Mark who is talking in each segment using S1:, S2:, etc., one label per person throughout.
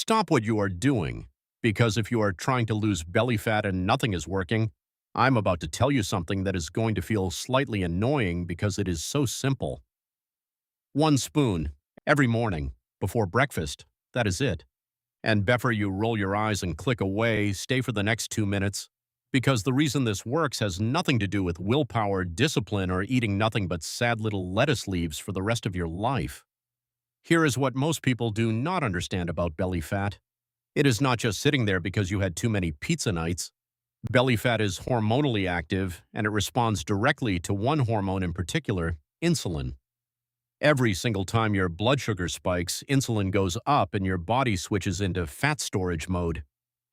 S1: Stop what you are doing, because if you are trying to lose belly fat and nothing is working, I'm about to tell you something that is going to feel slightly annoying because it is so simple. 1 spoon, every morning, before breakfast, that is it. And before you roll your eyes and click away, stay for the next 2 minutes, because the reason this works has nothing to do with willpower, discipline, or eating nothing but sad little lettuce leaves for the rest of your life. Here is what most people do not understand about belly fat. It is not just sitting there because you had too many pizza nights. Belly fat is hormonally active, and it responds directly to one hormone in particular, insulin. Every single time your blood sugar spikes, insulin goes up and your body switches into fat storage mode.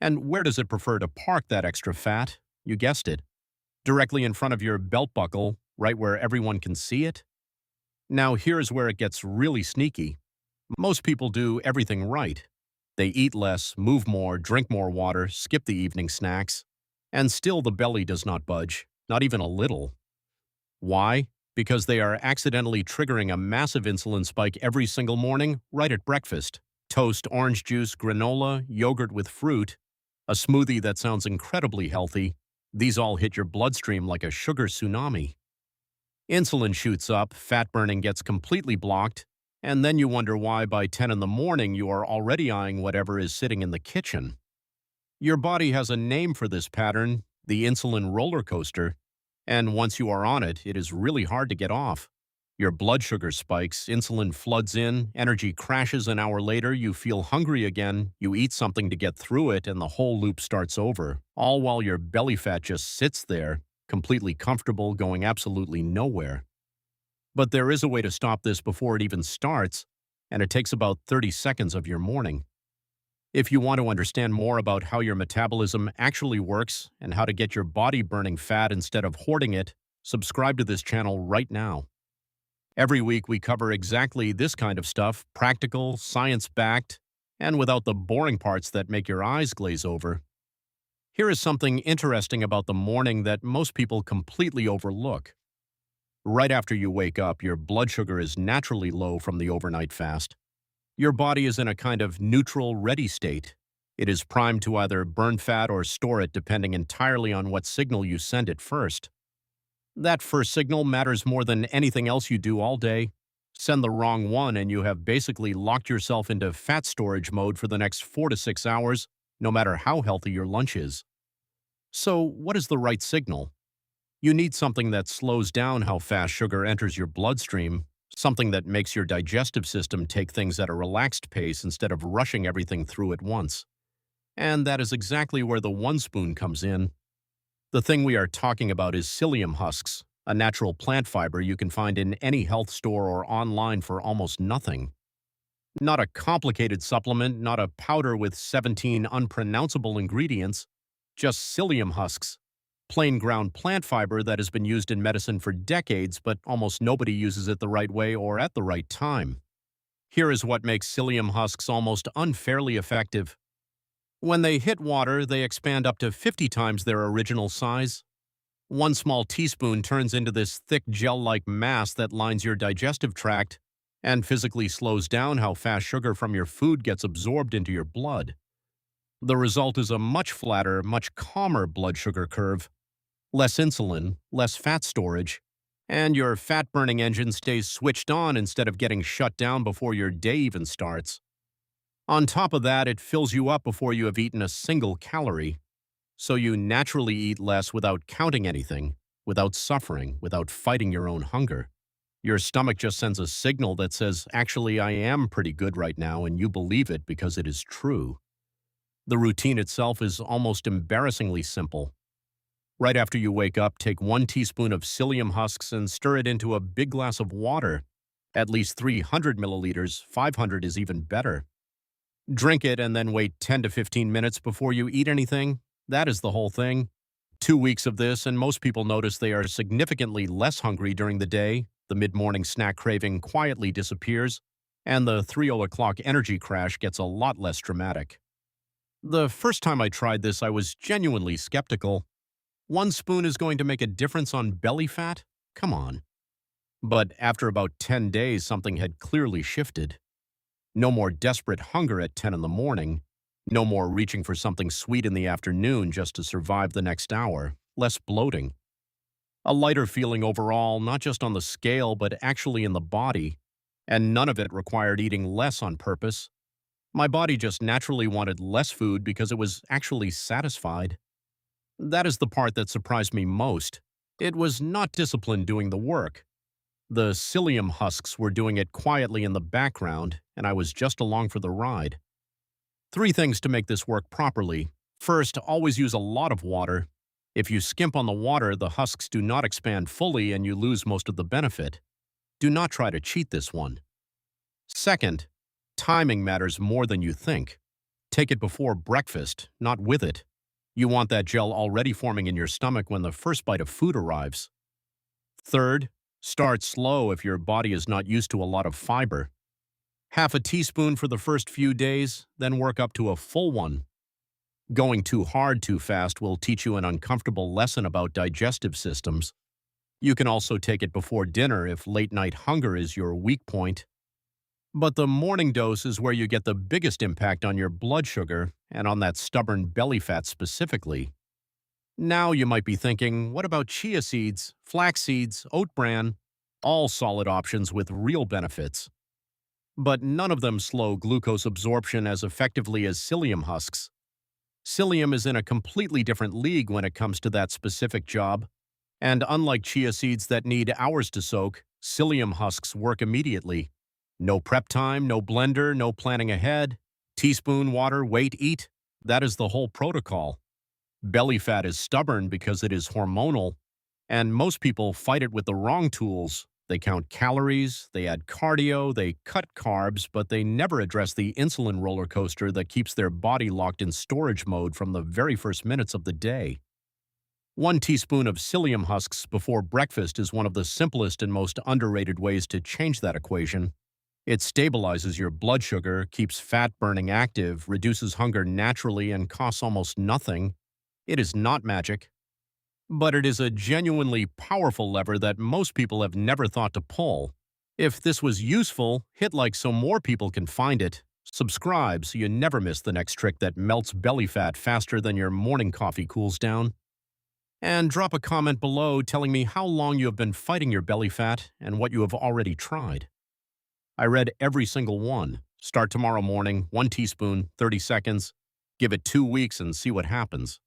S1: And where does it prefer to park that extra fat? You guessed it. Directly in front of your belt buckle, right where everyone can see it? Now here's where it gets really sneaky. Most people do everything right. They eat less, move more, drink more water, skip the evening snacks, and still the belly does not budge, not even a little. Why? Because they are accidentally triggering a massive insulin spike every single morning, right at breakfast. Toast, orange juice, granola, yogurt with fruit, a smoothie that sounds incredibly healthy. These all hit your bloodstream like a sugar tsunami. Insulin shoots up, fat burning gets completely blocked, and then you wonder why by 10 in the morning you are already eyeing whatever is sitting in the kitchen. Your body has a name for this pattern, the insulin roller coaster, and once you are on it, it is really hard to get off. Your blood sugar spikes, insulin floods in, energy crashes an hour later, you feel hungry again, you eat something to get through it, and the whole loop starts over, all while your belly fat just sits there, completely comfortable, going absolutely nowhere. But there is a way to stop this before it even starts, and it takes about 30 seconds of your morning. If you want to understand more about how your metabolism actually works and how to get your body burning fat instead of hoarding it, subscribe to this channel right now. Every week we cover exactly this kind of stuff, practical, science-backed, and without the boring parts that make your eyes glaze over. Here is something interesting about the morning that most people completely overlook. Right after you wake up, your blood sugar is naturally low from the overnight fast. Your body is in a kind of neutral, ready state. It is primed to either burn fat or store it depending entirely on what signal you send it first. That first signal matters more than anything else you do all day. Send the wrong one and you have basically locked yourself into fat storage mode for the next 4 to 6 hours, no matter how healthy your lunch is. So, what is the right signal? You need something that slows down how fast sugar enters your bloodstream, something that makes your digestive system take things at a relaxed pace instead of rushing everything through at once. And that is exactly where the 1 spoon comes in. The thing we are talking about is psyllium husks, a natural plant fiber you can find in any health store or online for almost nothing. Not a complicated supplement, not a powder with 17 unpronounceable ingredients, just psyllium husks. Plain ground plant fiber that has been used in medicine for decades, but almost nobody uses it the right way or at the right time. Here is what makes psyllium husks almost unfairly effective. When they hit water, they expand up to 50 times their original size. 1 small teaspoon turns into this thick gel-like mass that lines your digestive tract and physically slows down how fast sugar from your food gets absorbed into your blood. The result is a much flatter, much calmer blood sugar curve. Less insulin, less fat storage, and your fat-burning engine stays switched on instead of getting shut down before your day even starts. On top of that, it fills you up before you have eaten a single calorie, so you naturally eat less without counting anything, without suffering, without fighting your own hunger. Your stomach just sends a signal that says, actually, I am pretty good right now, and you believe it because it is true. The routine itself is almost embarrassingly simple. Right after you wake up, take 1 teaspoon of psyllium husks and stir it into a big glass of water. At least 300 milliliters, 500 is even better. Drink it and then wait 10 to 15 minutes before you eat anything. That is the whole thing. 2 weeks of this and most people notice they are significantly less hungry during the day, the mid-morning snack craving quietly disappears, and the 3 o'clock energy crash gets a lot less dramatic. The first time I tried this, I was genuinely skeptical. 1 spoon is going to make a difference on belly fat? Come on. But after about 10 days, something had clearly shifted. No more desperate hunger at 10 in the morning. No more reaching for something sweet in the afternoon just to survive the next hour. Less bloating. A lighter feeling overall, not just on the scale, but actually in the body. And none of it required eating less on purpose. My body just naturally wanted less food because it was actually satisfied. That is the part that surprised me most. It was not discipline doing the work. The psyllium husks were doing it quietly in the background, and I was just along for the ride. Three things to make this work properly. First, always use a lot of water. If you skimp on the water, the husks do not expand fully and you lose most of the benefit. Do not try to cheat this one. Second, timing matters more than you think. Take it before breakfast, not with it. You want that gel already forming in your stomach when the first bite of food arrives. Third, start slow if your body is not used to a lot of fiber. Half a teaspoon for the first few days, then work up to a full one. Going too hard too fast will teach you an uncomfortable lesson about digestive systems. You can also take it before dinner if late-night hunger is your weak point. But the morning dose is where you get the biggest impact on your blood sugar and on that stubborn belly fat specifically. Now you might be thinking, what about chia seeds, flax seeds, oat bran? All solid options with real benefits. But none of them slow glucose absorption as effectively as psyllium husks. Psyllium is in a completely different league when it comes to that specific job. And unlike chia seeds that need hours to soak, psyllium husks work immediately. No prep time, no blender, no planning ahead. Teaspoon, water, wait, eat. That is the whole protocol. Belly fat is stubborn because it is hormonal, and most people fight it with the wrong tools. They count calories, they add cardio, they cut carbs, but they never address the insulin roller coaster that keeps their body locked in storage mode from the very first minutes of the day. 1 teaspoon of psyllium husks before breakfast is one of the simplest and most underrated ways to change that equation. It stabilizes your blood sugar, keeps fat burning active, reduces hunger naturally, and costs almost nothing. It is not magic, but it is a genuinely powerful lever that most people have never thought to pull. If this was useful, hit like so more people can find it. Subscribe so you never miss the next trick that melts belly fat faster than your morning coffee cools down. And drop a comment below telling me how long you have been fighting your belly fat and what you have already tried. I read every single one. Start tomorrow morning, 1 teaspoon, 30 seconds. Give it 2 weeks and see what happens.